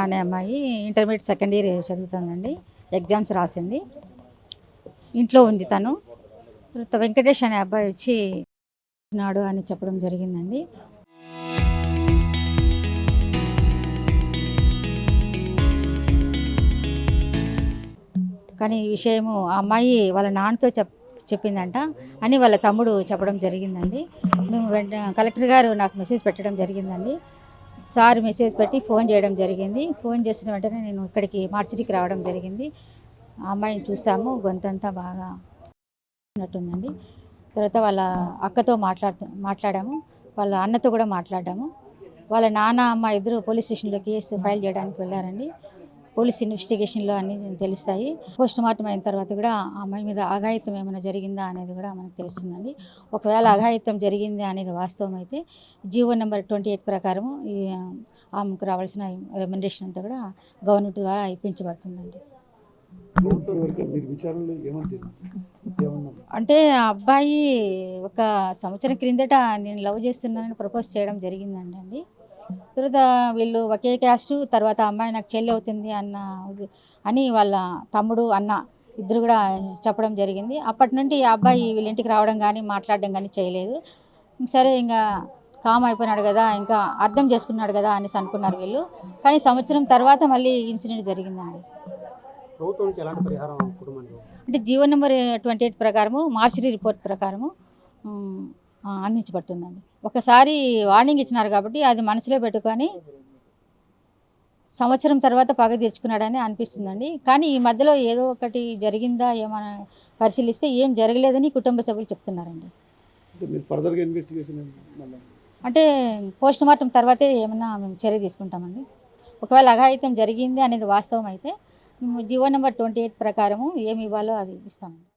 అనే అమ్మాయి intermediate second year చదువుతుందండి. Exams రాసింది. ఇంట్లో ఉంది తను. తర్వాత వెంకటేష్ అనే అబ్బాయి వచ్చి నాడు అని చెప్పడం జరిగిందండి. కానీ ఈ విషయము ఆ అమ్మాయి వాళ్ళ నాన్నతో చెప్పిందంట అని వాళ్ళ తమ్ముడు చెప్పడం జరిగిందండి. మేము కలెక్టర్ గారు నాకు మెసేజ్ పెట్టడం జరిగిందండి. సార్ మెసేజ్ పెట్టి ఫోన్ చేయడం జరిగింది. ఫోన్ చేసిన వెంటనే నేను ఇక్కడికి మార్చిరికి రావడం జరిగింది. ఆ అమ్మాయిని చూసాము. గొంతంతా బాగా ఉన్నట్టుందండి. తర్వాత వాళ్ళ అక్కతో మాట్లాడాము. వాళ్ళ అన్నతో కూడా మాట్లాడాము. వాళ్ళ నాన్న అమ్మ ఇద్దరు పోలీస్ స్టేషన్లో కేసు ఫైల్ చేయడానికి వెళ్ళారండి. పోలీస్ ఇన్వెస్టిగేషన్లో అన్నీ తెలుస్తాయి. పోస్ట్ మార్టం అయిన తర్వాత కూడా ఆ అమ్మాయి మీద అఘాయిత్యం ఏమైనా జరిగిందా అనేది కూడా మనకు తెలుస్తుందండి. ఒకవేళ అఘాయిత్యం జరిగింది అనేది వాస్తవం అయితే జీవో నెంబర్ 28 ప్రకారము ఈ ఆమెకు రావాల్సిన రెమ్యునరేషన్ అంతా కూడా గవర్నమెంట్ ద్వారా ఇప్పించబడుతుందండి. అంటే ఆ అబ్బాయి ఒక సంవత్సరం క్రిందట నేను లవ్ చేస్తున్నానని ప్రపోజ్ చేయడం జరిగిందండి. తర్వాత వీళ్ళు ఒకే క్యాస్టు. తర్వాత అమ్మాయి నాకు చెల్లి అవుతుంది అని వాళ్ళ తమ్ముడు అన్న ఇద్దరు కూడా చెప్పడం జరిగింది. అప్పటి నుండి ఆ అబ్బాయి వీళ్ళ ఇంటికి రావడం కానీ మాట్లాడడం కానీ చేయలేదు. సరే ఇంకా కామ్ అయిపోయినాడు కదా, ఇంకా అర్థం చేసుకున్నాడు కదా అనేసి అనుకున్నారు వీళ్ళు. కానీ సంవత్సరం తర్వాత మళ్ళీ ఇన్సిడెంట్ జరిగిందండి. అంటే జీవో నెంబర్ 28 ప్రకారము మార్చిరీ రిపోర్ట్ ప్రకారము అందించబడుతుందండి. ఒకసారి వార్నింగ్ ఇచ్చినారు కాబట్టి అది మనసులో పెట్టుకొని సంవత్సరం తర్వాత పగ తీర్చుకున్నాడని అనిపిస్తుందండి. కానీ ఈ మధ్యలో ఏదో ఒకటి జరిగిందా ఏమైనా పరిశీలిస్తే ఏం జరగలేదని కుటుంబ సభ్యులు చెప్తున్నారండి. అంటే పోస్ట్ మార్టం తర్వాతే ఏమైనా మేము చర్య తీసుకుంటామండి. ఒకవేళ అఘాయిత్యం జరిగింది అనేది వాస్తవం అయితే జీవో నెంబర్ 28 ప్రకారము ఏమి ఇవ్వాలో అది ఇస్తామండి.